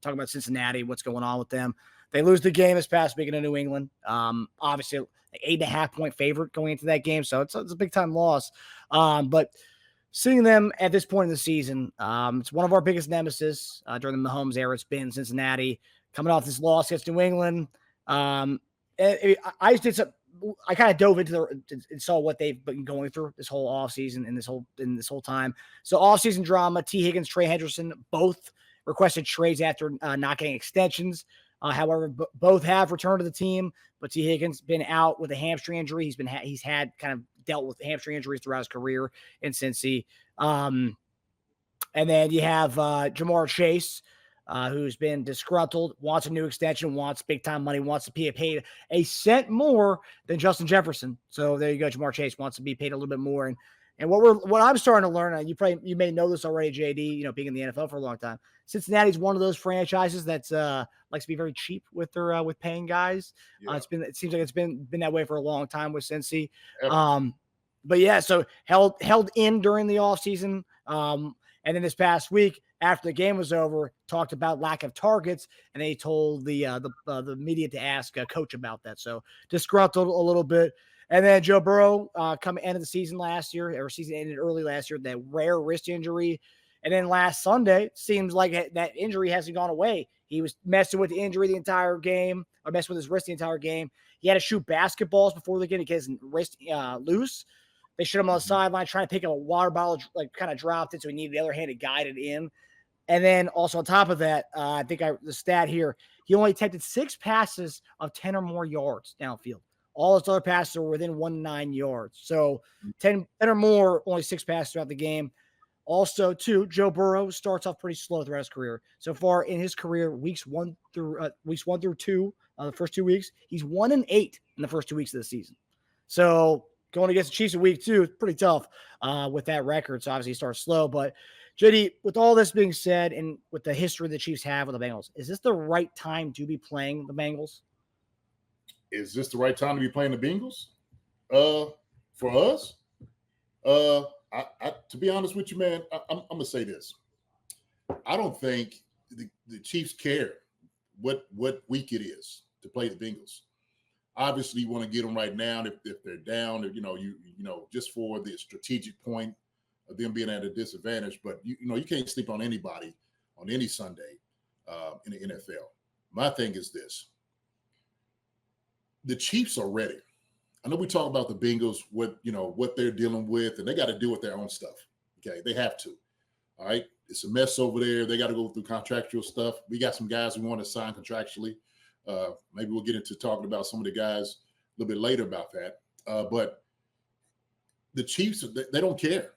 talking about Cincinnati, what's going on with them. They lose the game this past week in New England. Obviously, 8.5-point favorite going into that game, so it's a big-time loss. But seeing them at this point in the season, it's one of our biggest nemesis during the Mahomes era. It's been Cincinnati coming off this loss against New England. I did some. I kind of dove into and saw what they've been going through this whole offseason and this whole time. So offseason drama, T. Higgins, Trey Hendrickson, both requested trades after not getting extensions. However, both have returned to the team, but T. Higgins been out with a hamstring injury. He's had kind of dealt with hamstring injuries throughout his career in Cincy. And then you have Jamar Chase, who's been disgruntled, wants a new extension, wants big-time money, wants to be paid a cent more than Justin Jefferson. So there you go. Jamar Chase wants to be paid a little bit more. And what I'm starting to learn, you may know this already, JD, being in the NFL for a long time. Cincinnati's one of those franchises that's likes to be very cheap with their with paying guys. Yeah. It seems like it's been that way for a long time with Cincy. But yeah, so held in during the offseason. And then this past week, after the game was over, talked about lack of targets, and they told the media to ask a coach about that. So disgruntled a little bit. And then Joe Burrow come end of the season last year, or season ended early last year, that rare wrist injury. And then last Sunday, seems like that injury hasn't gone away. He was messing with the injury the entire game, or messing with his wrist the entire game. He had to shoot basketballs before the game to get his wrist loose. They showed him on the sideline trying to pick up a water bottle, like kind of dropped it, so he needed the other hand to guide it in. And then also on top of that, I think the stat here, he only attempted 6 passes of 10 or more yards downfield. All his other passes were within 1-9 yards. So 10 or more, only 6 passes throughout the game. Also, too, Joe Burrow starts off pretty slow throughout his career. So far in his career, weeks 1 through 2, the first 2 weeks, he's 1-8 in the first 2 weeks of the season. So going against the Chiefs in week 2 is pretty tough with that record. So obviously he starts slow. But JD, with all this being said, and with the history the Chiefs have with the Bengals, is this the right time to be playing the Bengals? Is this the right time to be playing the Bengals? For us, to be honest with you, man, I'm gonna say this. I don't think the Chiefs care what week it is to play the Bengals. Obviously, you want to get them right now if they're down, or, just for the strategic point of them being at a disadvantage. But you can't sleep on anybody on any Sunday in the NFL. My thing is this. The Chiefs are ready. I know we talk about the Bengals, what they're dealing with, and they got to deal with their own stuff. Okay, they have to. All right, it's a mess over there. They got to go through contractual stuff. We got some guys we want to sign contractually. Maybe we'll get into talking about some of the guys a little bit later about that. But the Chiefs, they don't care.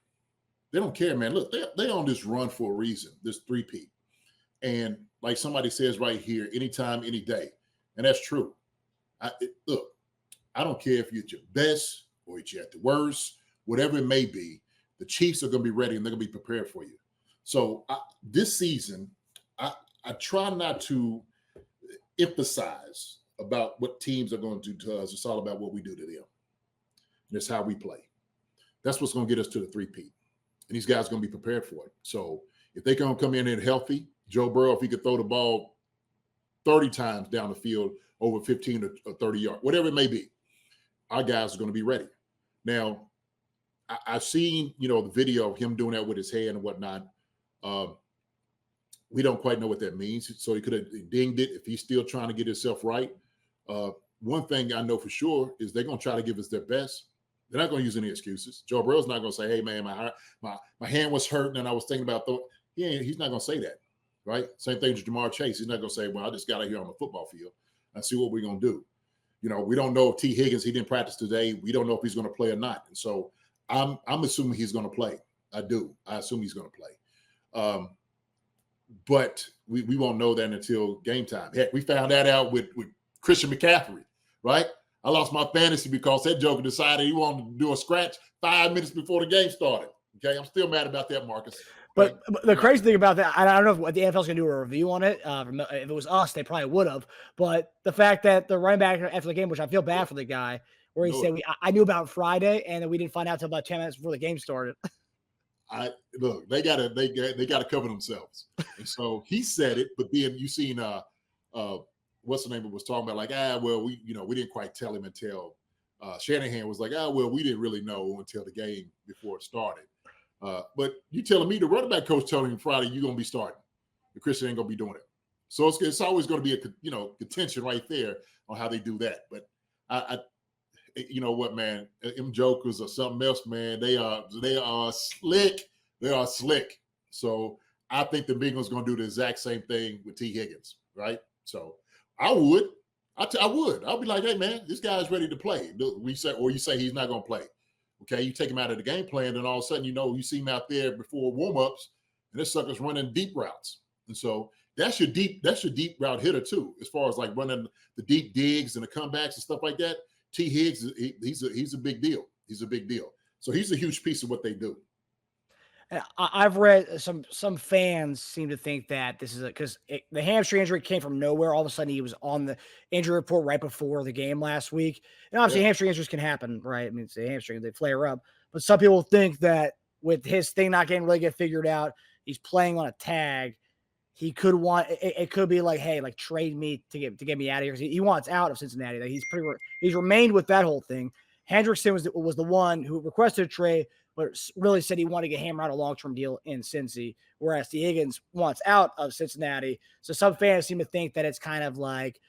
They don't care, man. Look, they're on this run for a reason, this three-peat. And like somebody says right here, anytime, any day. And that's true. Look, I don't care if you're at your best or if you're at the worst, whatever it may be, the Chiefs are going to be ready and they're going to be prepared for you. So this season, I try not to emphasize about what teams are going to do to us. It's all about what we do to them. And it's how we play. That's what's going to get us to the three-peat. And these guys are going to be prepared for it. So if they can come in and healthy, Joe Burrow, if he could throw the ball 30 times down the field, over 15 or 30 yards, whatever it may be, our guys are going to be ready. Now, I've seen, the video of him doing that with his hand and whatnot. We don't quite know what that means. So he could have dinged it if he's still trying to get himself right. One thing I know for sure is they're going to try to give us their best. They're not going to use any excuses. Joe Burrow's not going to say, hey, man, my hand was hurting and I was thinking about throwing. He's not going to say that, right? Same thing to Jamar Chase. He's not going to say, well, I just got out here on the football field and see what we're going to do. We don't know if T. Higgins, he didn't practice today. We don't know if he's going to play or not. And so I'm assuming he's going to play. I do. I assume he's going to play. But we won't know that until game time. Heck, we found that out with Christian McCaffrey, right? I lost my fantasy because that joker decided he wanted to do a scratch 5 minutes before the game started. Okay, I'm still mad about that, Marcus. But the crazy thing about that, I don't know if the NFL's going to do a review on it. If it was us, they probably would have. But the fact that the running back after the game, which I feel bad for the guy, where he said, I knew about Friday, and then we didn't find out until about 10 minutes before the game started. Look, they gotta cover themselves. And so he said it, but then you seen what's the name it was talking about, like, well, we didn't quite tell him until Shanahan was like, well, we didn't really know until the game before it started. But you telling me the running back coach telling him Friday you're gonna be starting. The Christian ain't gonna be doing it. So it's always gonna be a contention right there on how they do that. But I you know what, man, them jokers or something else, man. They are slick. They are slick. So I think the Bengals going to do the exact same thing with T. Higgins, right? So I would. I'll be like, hey, man, this guy's ready to play. You say he's not going to play. Okay, you take him out of the game plan, and all of a sudden, you see him out there before warm-ups, and this sucker's running deep routes. And so that's your deep route hitter too, as far as like running the deep digs and the comebacks and stuff like that. T. Higgs, he's a big deal. He's a big deal. So he's a huge piece of what they do. I've read some fans seem to think that this is because the hamstring injury came from nowhere. All of a sudden, he was on the injury report right before the game last week. And obviously, hamstring injuries can happen, right? I mean, it's a hamstring; they flare up. But some people think that with his thing not getting really get figured out, he's playing on a tag. He could want it could be like, hey, like trade me to get me out of here, because he wants out of Cincinnati. Like he's remained with that whole thing. Hendrickson was the one who requested a trade, but really said he wanted to get hammered out a long-term deal in Cincy, whereas T. Higgins wants out of Cincinnati. So some fans seem to think that it's kind of like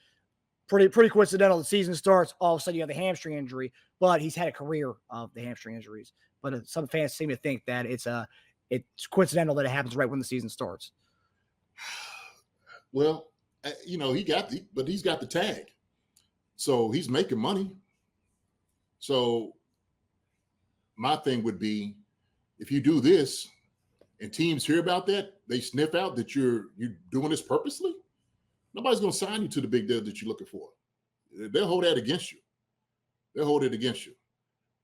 pretty coincidental. The season starts, all of a sudden you have the hamstring injury, but he's had a career of the hamstring injuries. But some fans seem to think that it's coincidental that it happens right when the season starts. Well, he's got the tag, so he's making money. So my thing would be, if you do this and teams hear about that, they sniff out that you're doing this purposely, nobody's going to sign you to the big deal that you're looking for. They'll hold that against you. They'll hold it against you.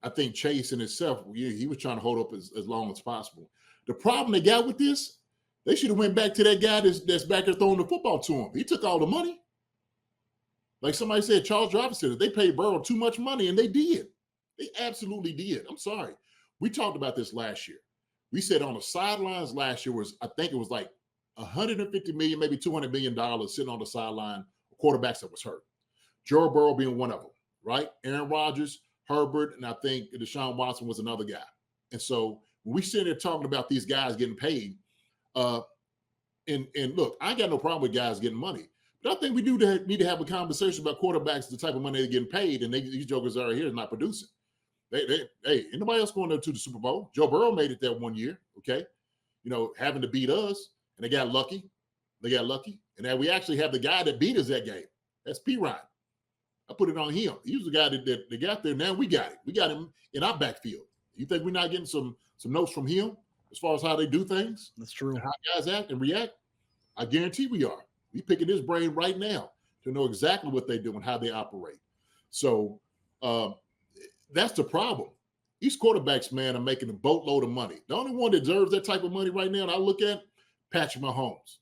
I think Chase in itself, he was trying to hold up as long as possible. The problem they got with this, they should have went back to that guy that's back there throwing the football to him. He took all the money. Like somebody said, Charles Robinson, they paid Burrow too much money, and they did. They absolutely did. I'm sorry. We talked about this last year. We said on the sidelines last year I think it was like $150 million, maybe $200 million sitting on the sideline, quarterbacks that was hurt. Joe Burrow being one of them, right? Aaron Rodgers, Herbert, and I think Deshaun Watson was another guy. And so when we sit there talking about these guys getting paid, and look, I ain't got no problem with guys getting money, but I think we do need to have a conversation about quarterbacks, the type of money they're getting paid, and these jokers are here not producing. Hey, ain't nobody else going to the Super Bowl. Joe Burrow made it that one year, okay? Having to beat us, and they got lucky. And then we actually have the guy that beat us that game. That's P. Ryan. I put it on him. He was the guy that got there. Now we got it. We got him in our backfield. You think we're not getting some notes from him as far as how they do things? That's true. And how guys act and react? I guarantee we are. We picking his brain right now to know exactly what they do and how they operate. So that's the problem. These quarterbacks, man, are making a boatload of money. The only one that deserves that type of money right now, and I look at Patrick Mahomes.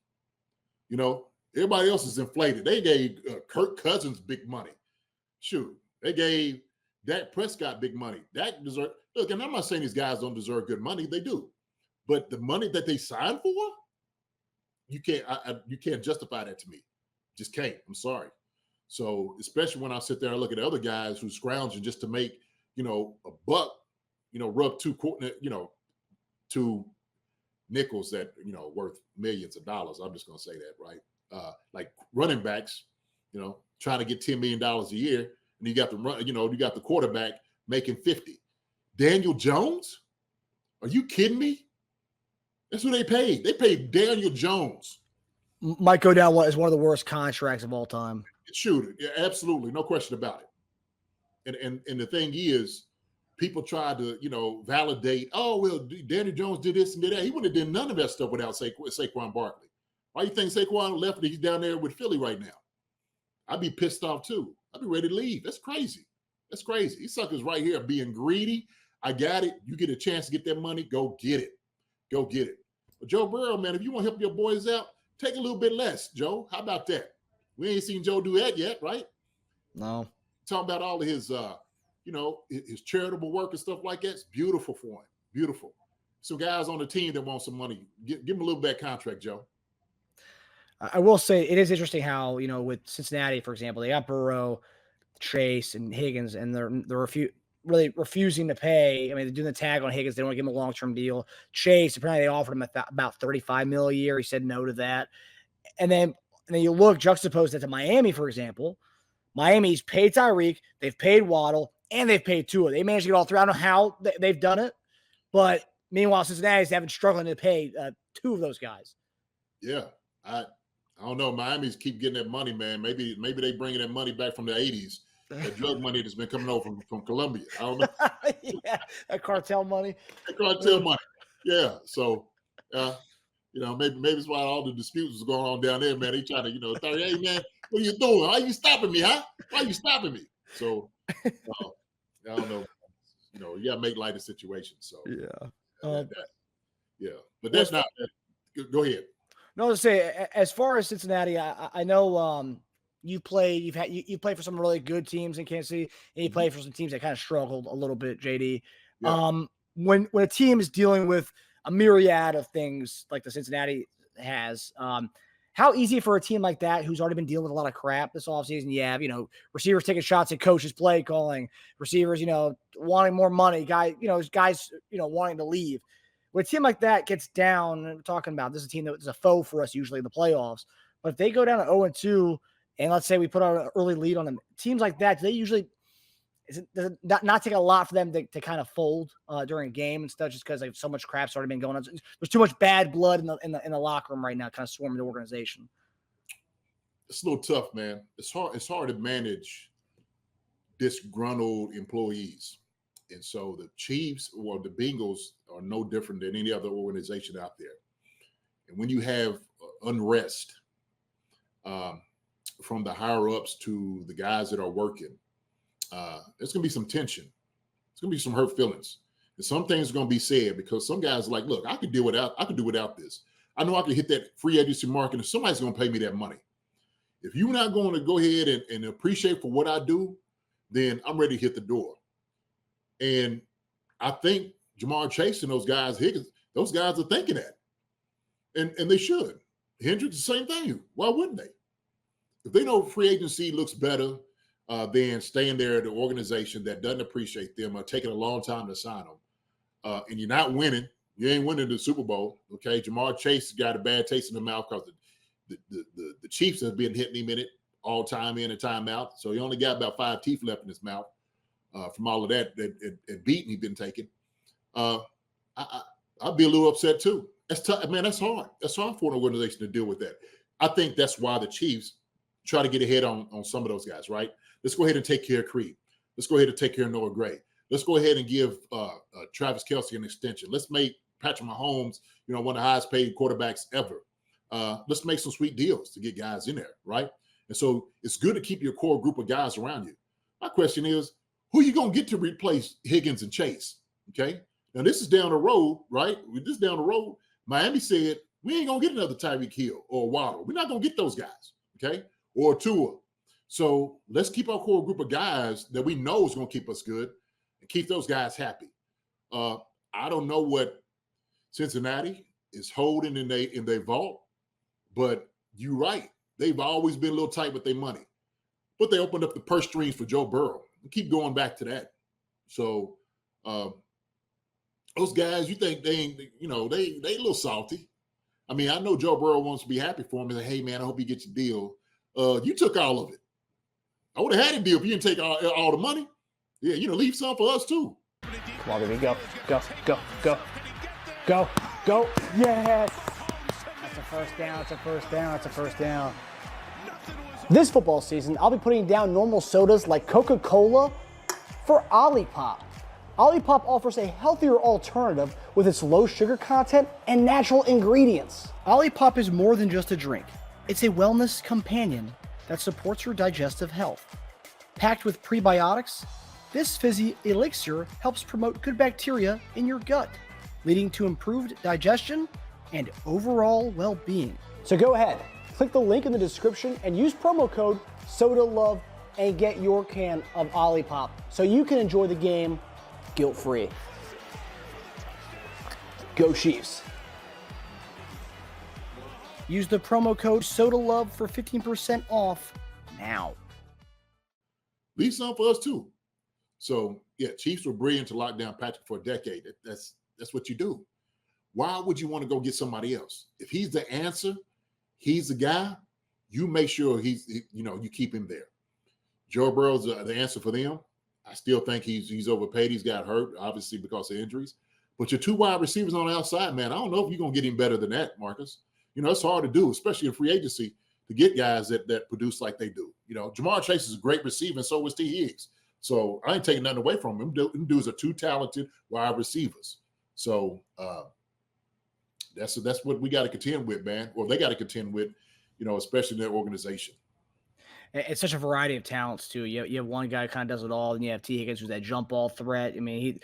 Everybody else is inflated. They gave Kirk Cousins big money. Shoot, they gave Dak Prescott big money. Look, and I'm not saying these guys don't deserve good money. They do. But the money that they signed for, you can't justify that to me. Just can't. I'm sorry. So especially when I sit there and look at the other guys who's scrounging just to make, a buck, rub two nickels that, worth millions of dollars. I'm just going to say that, right? Like running backs, trying to get $10 million a year, and you got the quarterback making 50. Daniel Jones? Are you kidding me? That's who they paid. They paid Daniel Jones. Might go down as one of the worst contracts of all time. Shoot, yeah, absolutely, no question about it. And the thing is, people try to validate. Oh well, Daniel Jones did this and did that. He wouldn't have done none of that stuff without Saquon Barkley. Why do you think Saquon left? He's down there with Philly right now. I'd be pissed off too. I'd be ready to leave. That's crazy. These suckers right here are being greedy. I got it. You get a chance to get that money, go get it. But Joe Burrow, man, if you want to help your boys out, take a little bit less, Joe. How about that? We ain't seen Joe do that yet, right? No. Talking about all of his, his charitable work and stuff like that. It's beautiful for him. Beautiful. some guys on the team that want some money. Give them a little bit of contract, Joe. I will say it is interesting how, with Cincinnati, for example, they got Burrow, Chase, and Higgins, and they're really refusing to pay. I mean, they're doing the tag on Higgins. They don't want to give him a long-term deal. Chase, apparently they offered him about $35 million a year. He said no to that. And then you look, juxtapose that to Miami, for example. Miami's paid Tyreek, they've paid Waddle, and they've paid Tua. They managed to get all three. I don't know how they've done it, but meanwhile, Cincinnati's having struggling to pay two of those guys. Yeah, I don't know. Miami's keep getting that money, man. Maybe they bringing that money back from the 80s. That drug money that's been coming over from Colombia. I don't know. Yeah, that cartel money. That cartel money. Yeah. So, maybe it's why all the disputes was going on down there, man. They trying to, hey, man, what are you doing? Why are you stopping me, huh? Why are you stopping me? So, I don't know. You got to make light of situations. So, yeah. Yeah. But that's not – go ahead. No, to say, as far as Cincinnati, I know you played for some really good teams in Kansas City, and you played for some teams that kind of struggled a little bit, JD. Yeah. When a team is dealing with a myriad of things like the Cincinnati has, how easy for a team like that who's already been dealing with a lot of crap this offseason? You have, receivers taking shots at coaches' play calling, receivers, wanting more money, guys wanting to leave. When a team like that gets down, and we're talking about this is a team that is a foe for us usually in the playoffs, but if they go down to 0-2, and let's say we put out an early lead on them, teams like that, they usually does it not take a lot for them to kind of fold during a game and stuff, just because like so much crap's already been going on. There's too much bad blood in the locker room right now, kind of swarming the organization. It's a little tough, man. It's hard to manage disgruntled employees. And so the Chiefs or the Bengals are no different than any other organization out there. And when you have unrest from the higher ups to the guys that are working, there's going to be some tension. It's going to be some hurt feelings. And some things are going to be said because some guys are like, look, I could do without this. I know I could hit that free agency market and somebody's going to pay me that money. If you're not going to go ahead and appreciate for what I do, then I'm ready to hit the door. And I think Jamar Chase and those guys, Higgins, those guys are thinking that. And they should. Hendrick, the same thing. Why wouldn't they? If they know free agency looks better than staying there at the organization that doesn't appreciate them or taking a long time to sign them, and you're not winning, you ain't winning the Super Bowl, okay? Jamar Chase got a bad taste in the mouth because the Chiefs have been hitting him in it all time in and time out. So he only got about 5 teeth left in his mouth. From all of that beating he's been taking, I'd be a little upset too. That's tough, man. That's hard. That's hard for an organization to deal with that. I think that's why the Chiefs try to get ahead on some of those guys, right? Let's go ahead and take care of Creed. Let's go ahead and take care of Noah Gray. Let's go ahead and give Travis Kelce an extension. Let's make Patrick Mahomes, one of the highest paid quarterbacks ever. Let's make some sweet deals to get guys in there, right? And so it's good to keep your core group of guys around you. My question is, who are you going to get to replace Higgins and Chase? Okay. Now, this is down the road, right? This is down the road. Miami said, we ain't going to get another Tyreek Hill or Waddle. We're not going to get those guys. Okay. Or Tua. So let's keep our core group of guys that we know is going to keep us good and keep those guys happy. I don't know what Cincinnati is holding in their vault, but you're right. They've always been a little tight with their money. But they opened up the purse strings for Joe Burrow. Keep going back to that. So those guys, you think they ain't, they a little salty. I mean, I know Joe Burrow wants to be happy for him and say, hey, man, I hope you get your deal. You took all of it. I would have had a deal if you didn't take all the money. Yeah, leave some for us too. Come on, baby, go. Yes. That's a first down. That's a first down. This football season, I'll be putting down normal sodas like Coca-Cola for Olipop. Olipop offers a healthier alternative with its low sugar content and natural ingredients. Olipop is more than just a drink. It's a wellness companion that supports your digestive health. Packed with prebiotics, this fizzy elixir helps promote good bacteria in your gut, leading to improved digestion and overall well-being. So go ahead. Click the link in the description and use promo code SODALOVE and get your can of Olipop so you can enjoy the game guilt-free. Go Chiefs. Use the promo code SODALOVE for 15% off now. Leave some for us too. So yeah, Chiefs were brilliant to lock down Patrick for a decade. That's what you do. Why would you want to go get somebody else? If he's the answer, he's the guy, you make sure you keep him there. Joe Burrow's the answer for them. I still think he's overpaid. He's got hurt, obviously, because of injuries. But your two wide receivers on the outside, man, I don't know if you're going to get him better than that, Marcus. It's hard to do, especially in free agency, to get guys that produce like they do. Jamar Chase is a great receiver, and so was T. Higgs. So I ain't taking nothing away from him. Them dudes are two talented wide receivers. So that's what we got to contend with, man. Or they got to contend with, especially in their organization. It's such a variety of talents too. You have one guy who kind of does it all, and you have T. Higgins who's that jump ball threat. I mean,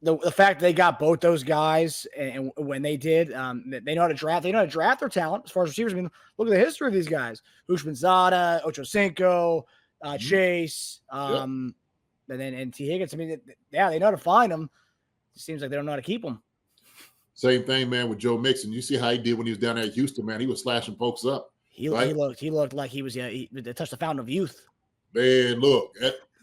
the fact that they got both those guys, and when they did, they know how to draft. They know how to draft their talent as far as receivers. I mean, look at the history of these guys: Hushmanzada, Ochocinco, Chase, and T. Higgins. I mean, yeah, they know how to find them. It seems like they don't know how to keep them. Same thing, man, with Joe Mixon. You see how he did when he was down there at Houston, man. He was slashing folks up. He looked like he was he touched the fountain of youth. Man, look,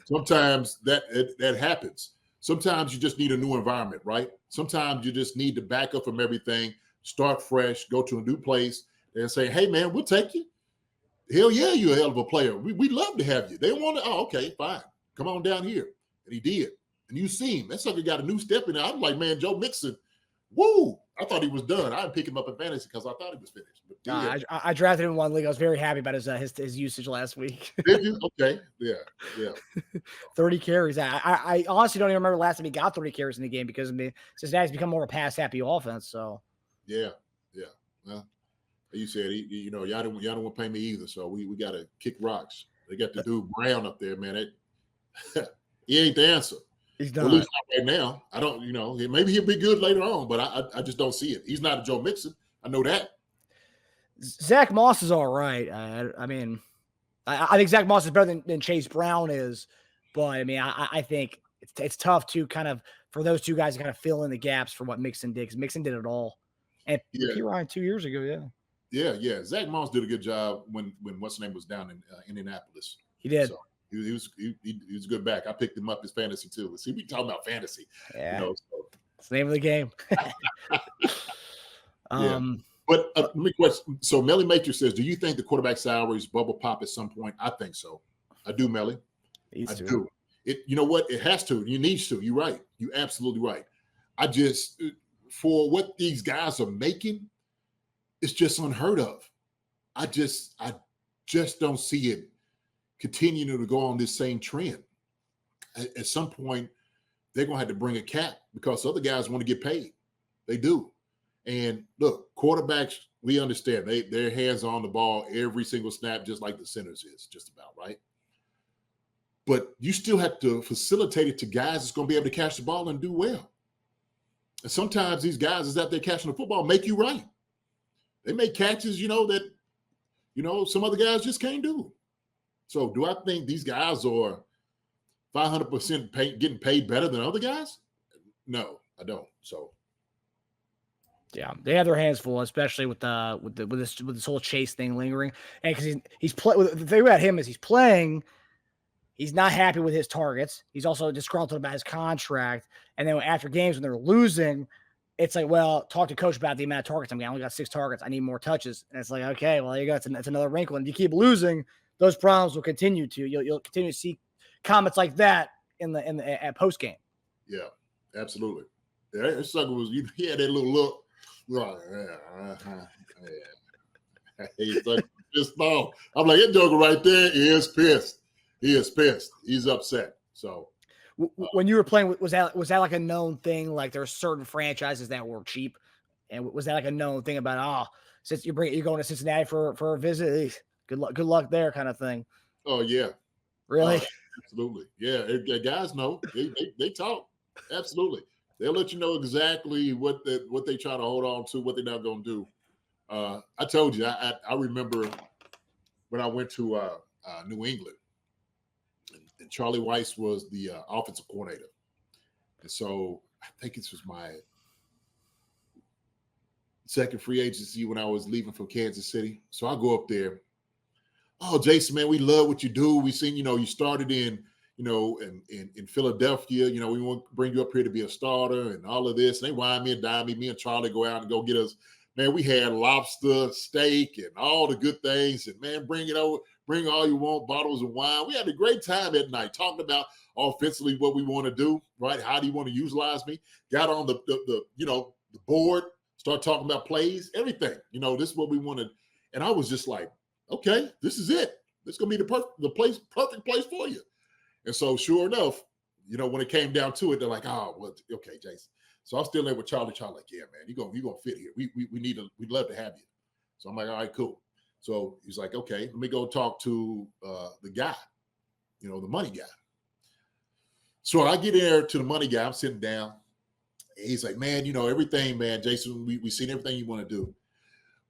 sometimes that happens. Sometimes you just need a new environment, right? Sometimes you just need to back up from everything, start fresh, go to a new place, and say, hey, man, we'll take you. Hell yeah, you're a hell of a player. We'd love to have you. They want to, okay, fine. Come on down here. And he did. And you see him. That sucker got a new step in there. I'm like, man, Joe Mixon, woo. I thought he was done. I didn't pick him up in fantasy because I thought he was finished. But yeah. I drafted him in one league. I was very happy about his usage last week. Did you? Okay. Yeah. 30 carries. I honestly don't even remember last time he got 30 carries in the game because Cincinnati's become more of a pass-happy offense. So yeah. Well, you said y'all don't want to pay me either. So we got to kick rocks. They got the dude Brown up there, man. He ain't the answer. He's not. At least not right now. I don't, maybe he'll be good later on, but I just don't see it. He's not a Joe Mixon. I know that. Zach Moss is all right. I mean, I think Zach Moss is better than Chase Brown is, but I mean, I think it's tough to kind of for those two guys to kind of fill in the gaps for what Mixon did because Mixon did it all. And P. Ryan 2 years ago, yeah. Zach Moss did a good job when what's his name was down in Indianapolis. He did. So he was good back. I picked him up as fantasy too. See, we talking about fantasy. Yeah, it's the name of the game. But let me question. So Melly Matrix says, do you think the quarterback salaries bubble pop at some point? I think so. I do, Melly. I do. You know what? It has to. You need to. You're right. You're absolutely right. I just, for what these guys are making, it's just unheard of. I just don't see it continuing to go on this same trend. At some point, they're going to have to bring a cap because other guys want to get paid. They do. And look, quarterbacks, we understand. Their hands are on the ball every single snap, just like the centers is, just about, right? But you still have to facilitate it to guys that's going to be able to catch the ball and do well. And sometimes these guys is out there catching the football make you right. They make catches, that some other guys just can't do. So do I think these guys are 500% getting paid better than other guys? No, I don't. So yeah, they have their hands full, especially with this whole Chase thing lingering. And because the thing about him is he's playing, he's not happy with his targets. He's also disgruntled about his contract. And then after games when they're losing, it's like, well, talk to coach about the amount of targets I'm getting. I only got 6 targets. I need more touches. And it's like, okay, well, you got that's another wrinkle. And if you keep losing, those problems will continue to. You'll continue to see comments like that at post game. Yeah, absolutely. Yeah, that sucker he had that little look. He's like pissed off. I'm like, that joker right there is pissed. He is pissed. He's upset. So when you were playing, was that like a known thing? Like there are certain franchises that were cheap, and was that like a known thing about since you're going to Cincinnati for a visit? Good luck there, kind of thing. Oh yeah, really? Absolutely. Yeah, guys know they talk. Absolutely, they'll let you know exactly what they try to hold on to, what they're not going to do. I told you, I remember when I went to New England, and Charlie Weiss was the offensive coordinator, and so I think this was my second free agency when I was leaving from Kansas City. So I go up there. Oh, Jason, man, we love what you do. We seen, you started in Philadelphia. We want to bring you up here to be a starter and all of this. And they wine me and dine me. Me and Charlie go out and go get us. Man, we had lobster, steak, and all the good things. And, man, bring it over. Bring all you want, bottles of wine. We had a great time at night talking about offensively what we want to do, right? How do you want to utilize me? Got on the board, start talking about plays, everything. This is what we wanted. And I was just like, okay, this is it. This is going to be perfect place for you. And so sure enough, when it came down to it, they're like, oh, well, okay, Jason. So I'm still there with Charlie. Charlie, like, yeah, man, you're gonna fit here. We'd love to have you. So I'm like, all right, cool. So he's like, okay, let me go talk to the guy, the money guy. So I get there to the money guy. I'm sitting down. He's like, man, everything, man, Jason, we seen everything you want to do.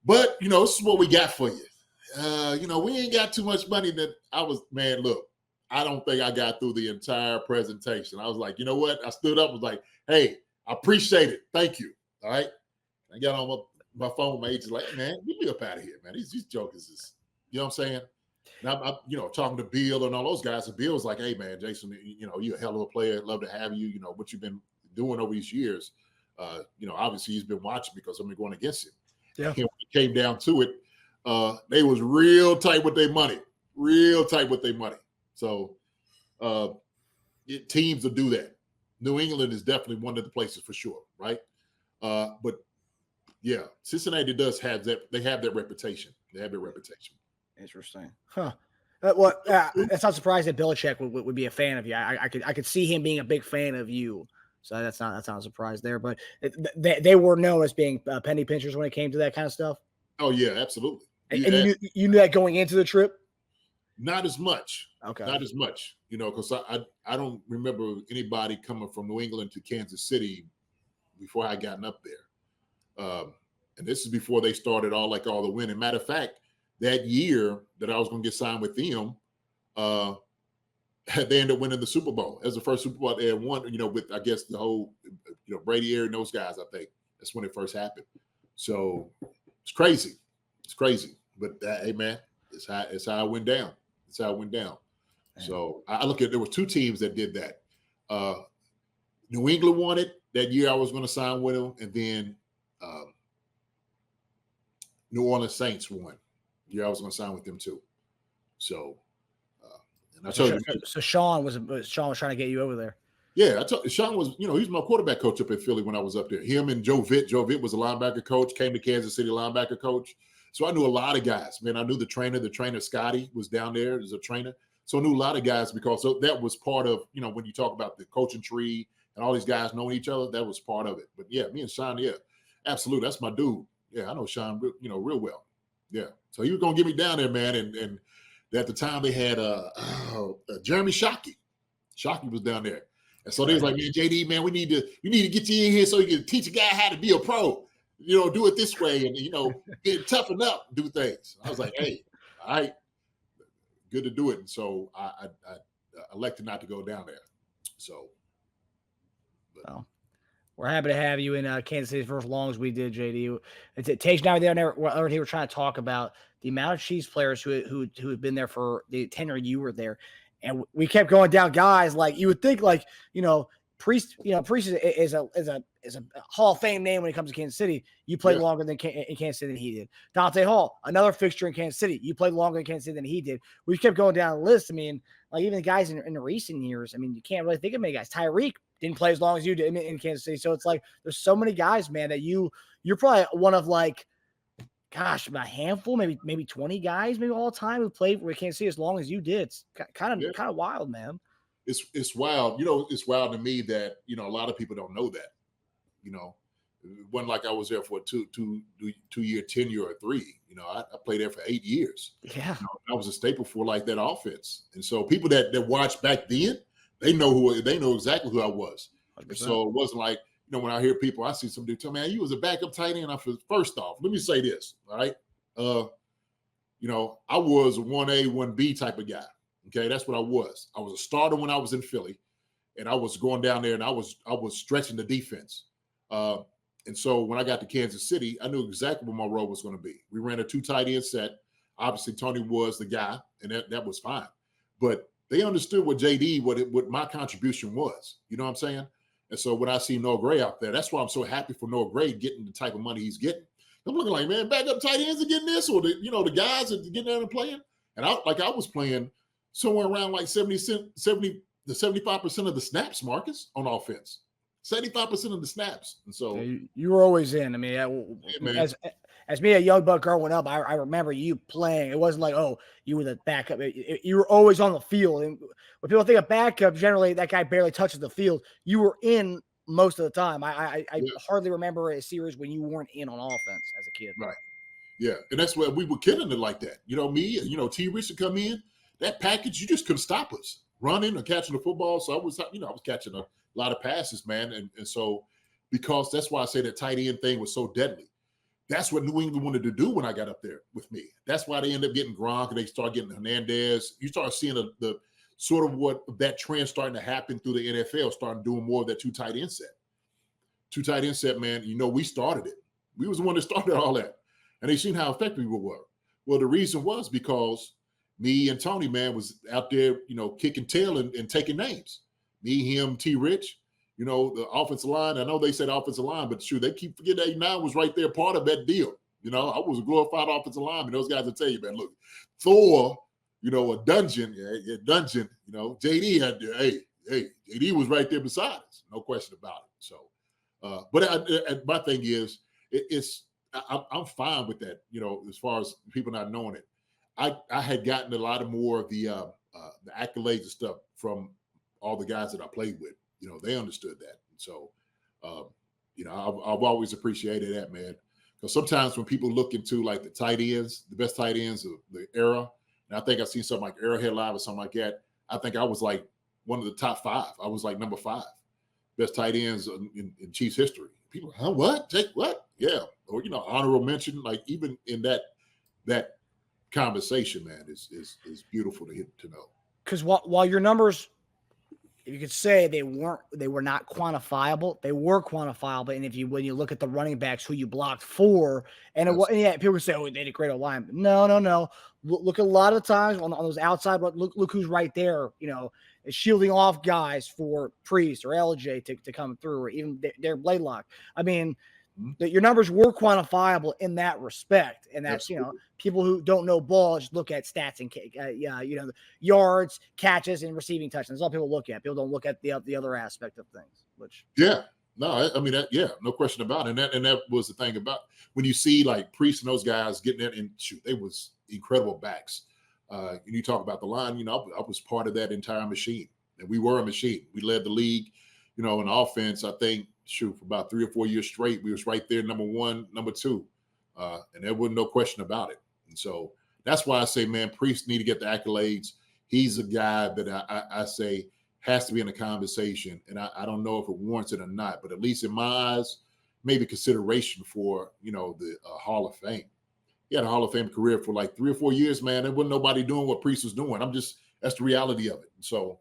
But, this is what we got for you. We ain't got too much money that look, I don't think I got through the entire presentation. I was like, you know what? I stood up and was like, hey, I appreciate it. Thank you. All right. I got on my phone. My agent's like, man, get me up out of here, man. These jokers is, you know what I'm saying? And I'm talking to Bill and all those guys. And Bill was like, hey, man, Jason, you're a hell of a player. I'd love to have you. What you've been doing over these years. Obviously he's been watching because I've been going against him. Yeah. And when it came down to it, they was real tight with their money. So teams will do that. New England is definitely one of the places for sure, right? But yeah, Cincinnati does have that. They have that reputation. They have their reputation. Interesting, huh? That's not surprising that Belichick would be a fan of you. I could see him being a big fan of you. So that's not a surprise there. But they were known as being penny pinchers when it came to that kind of stuff. Oh yeah, absolutely. And you knew that going into the trip. Not as much. Okay. Not as much. Because I don't remember anybody coming from New England to Kansas City before I gotten up there. And this is before they started all the winning. Matter of fact, that year that I was going to get signed with them, they ended up winning the Super Bowl. It was the first Super Bowl they had won, with, I guess, the whole, Brady era and those guys, I think. That's when it first happened. So it's crazy. It's crazy. But, hey, man, it's how it went down. It's how it went down. Man. So I look at, there were two teams that did that. New England won it that year I was going to sign with them. And then New Orleans Saints won. Yeah, I was going to sign with them too. So, and I told you. So Sean was trying to get you over there. Yeah, I told Sean was, he was my quarterback coach up at Philly when I was up there. Him and Joe Vitt. Joe Vitt was a linebacker coach. Came to Kansas City, linebacker coach. So I knew a lot of guys. Man, I knew the trainer. The trainer Scotty was down there as a trainer. So I knew a lot of guys because that was part of, when you talk about the coaching tree and all these guys knowing each other, that was part of it. But yeah, me and Sean, yeah, absolutely, that's my dude. Yeah, I know Sean, real well. Yeah, so he was gonna get me down there, man. And at the time they had Jeremy Shockey. Shockey was down there, and so they was like, man, JD, man, we need to get you in here so you can teach a guy how to be a pro. Do it this way, and get toughen up, do things. I was like, hey, all right, good to do it. And so I elected not to go down there. So, well, we're happy to have you in Kansas City for as long as we did, JD. It takes now there. We're trying to talk about the amount of Chiefs players who have been there for the tenure you were there, and we kept going down guys like you would think, Priest. Priest is a Hall of Fame name when it comes to Kansas City. You played longer in Kansas City than he did. Dante Hall, another fixture in Kansas City. You played longer in Kansas City than he did. We kept going down the list. I mean, even the guys in the recent years. I mean, you can't really think of many guys. Tyreek didn't play as long as you did in Kansas City. So it's there's so many guys, man, that you're probably one of about a handful, maybe 20 guys, maybe all time who played with Kansas City as long as you did. It's kind of wild, man. It's wild. It's wild to me that, a lot of people don't know that. It wasn't like I was there for a two-year tenure or 3. I played there for 8 years. Yeah. I was a staple for that offense. And so people that watched back then, they know exactly who I was. 100%. So it wasn't like, when I hear people, I see some dude tell me, man, you was a backup tight end. First off, let me say this, all right? I was a 1A, 1B type of guy. Okay, that's what I was. I was a starter when I was in Philly, and I was going down there and I was stretching the defense. And so when I got to Kansas City, I knew exactly what my role was going to be. We ran a 2 tight end set. Obviously, Tony was the guy, and that was fine. But they understood what JD, what my contribution was. You know what I'm saying? And so when I see Noah Gray out there, that's why I'm so happy for Noah Gray getting the type of money he's getting. I'm looking like, man, backup tight ends are getting this, or the guys are getting out and playing. And I was playing somewhere around like 70 to 75% of the snaps, Marcus, on offense. 75% of the snaps. And so you were always in. I mean, as me, a young buck growing up, I remember you playing. It wasn't like, oh, you were the backup. You were always on the field. And when people think of backup, generally that guy barely touches the field. You were in most of the time. I hardly remember a series when you weren't in on offense as a kid. Right. Yeah. And that's where we were killing it like that. T. Rich would come in. That package, you just couldn't stop us running or catching the football. So I was catching a lot of passes, man. And so because that's why I say that tight end thing was so deadly. That's what New England wanted to do when I got up there with me. That's why they ended up getting Gronk and they start getting Hernandez. You start seeing the sort of what that trend starting to happen through the NFL, starting doing more of that 2 tight end set. 2 tight end set, man. We started it. We was the one that started all that. And they seen how effective we were. Well, the reason was because me and Tony, man, was out there, kicking tail and taking names. Me, him, T. Rich, the offensive line. I know they said offensive line, but shoot, they keep forgetting 89 was right there part of that deal. I was a glorified offensive lineman. Those guys will tell you, man, look, Thor, a dungeon, JD had to, hey, JD was right there beside us. No question about it. So, but my thing is, I'm fine with that, as far as people not knowing it. I had gotten a lot of more of the accolades and stuff from all the guys that I played with. They understood that. And so, I've always appreciated that, man. Because sometimes when people look into like the tight ends, the best tight ends of the era, and I think I've seen something like Arrowhead Live or something like that, I think I was like one of the top 5. I was like number 5 best tight ends in Chiefs history. People, huh? What? Take what? Yeah. Or, honorable mention, like even in that conversation, man, is beautiful to know. Because while your numbers, you could say they were not quantifiable, they were quantifiable. And when you look at the running backs who you blocked for, and people say, oh, they did a great line. No. Look at a lot of the times on those outside, but look who's right there, shielding off guys for Priest or LJ to come through, or even their Blaylock. I mean, your numbers were quantifiable in that respect. And that's, people who don't know ball just look at stats and, yards, catches, and receiving touchdowns. That's all people look at. People don't look at the other aspect of things, which. Yeah. No, I mean, no question about it. And that was the thing about when you see like Priest and those guys getting in and shoot, they was incredible backs. And you talk about the line, I was part of that entire machine, and we were a machine. We led the league, in offense. I think, for about 3 or 4 years straight, we was right there, number 1, number 2, and there wasn't no question about it. And so that's why I say, man, Priest need to get the accolades. He's a guy that I say has to be in the conversation, and I don't know if it warrants it or not, but at least in my eyes, maybe consideration for the Hall of Fame. He had a Hall of Fame career for like 3 or 4 years, man. There wasn't nobody doing what Priest was doing. That's the reality of it. And so,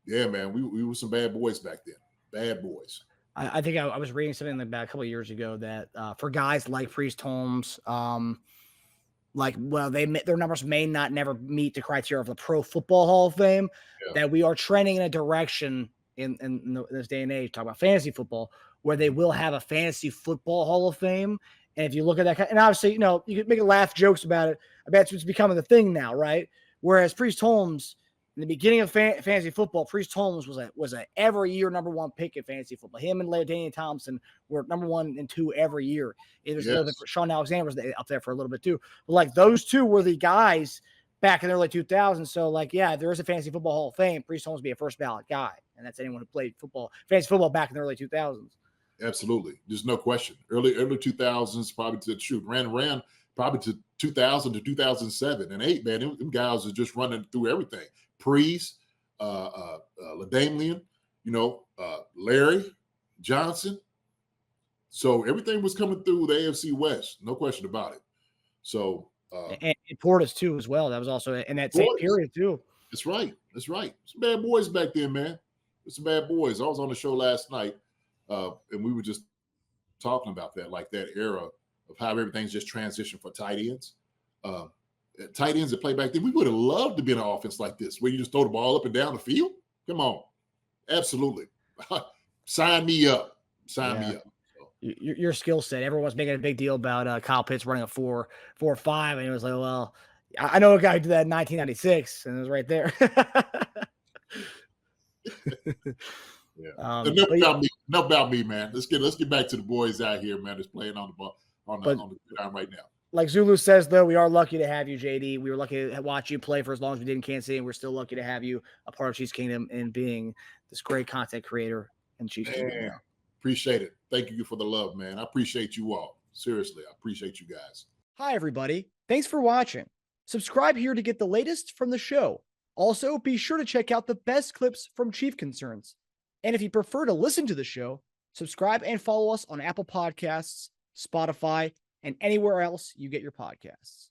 yeah, man, we were some bad boys back then. Bad boys. I think I was reading something like that a couple of years ago that for guys like Priest Holmes, their numbers may not never meet the criteria of the Pro Football Hall of Fame, that we are trending in a direction in this day and age, talk about fantasy football, where they will have a fantasy football Hall of Fame. And if you look at that, and obviously, you can make laugh jokes about it. I bet it's becoming the thing now, right? Whereas Priest Holmes, in the beginning of fantasy football, Priest Holmes was a every year number 1 pick in fantasy football. Him and LaDainian Thompson were number 1 and 2 every year. It was a little bit for Sean Alexander was up there for a little bit too. But like those two were the guys back in the early 2000s. So there is a fantasy football Hall of Fame. Priest Holmes be a first ballot guy, and that's anyone who played fantasy football back in the early 2000s. Absolutely, there's no question. Early 2000s, probably ran probably to 2000 to 2007 and 8. Man, them guys are just running through everything. Priest, LaDainian, Larry Johnson. So everything was coming through the AFC West, no question about it. So and Portis too as well. That was also in that same period too. That's right. Some bad boys back then, man. Some bad boys. I was on the show last night, and we were just talking about that, like that era of how everything's just transitioned for tight ends. Tight ends that play back then, we would have loved to be in an offense like this, where you just throw the ball up and down the field. Come on. Absolutely. Sign me up. Sign me up. Your skill set. Everyone's making a big deal about Kyle Pitts running a 4.45, and it was like, well, I know a guy who did that in 1996, and it was right there. Enough about me, man. Let's get back to the boys out here, man. That's playing on the ball on the ground right now. Like Zulu says, though, we are lucky to have you, JD. We were lucky to watch you play for as long as we did in Kansas City, and we're still lucky to have you a part of Chiefs Kingdom and being this great content creator in Chiefs Kingdom. Appreciate it. Thank you for the love, man. I appreciate you all. Seriously, I appreciate you guys. Hi, everybody. Thanks for watching. Subscribe here to get the latest from the show. Also, be sure to check out the best clips from Chief Concerns. And if you prefer to listen to the show, subscribe and follow us on Apple Podcasts, Spotify, and anywhere else you get your podcasts.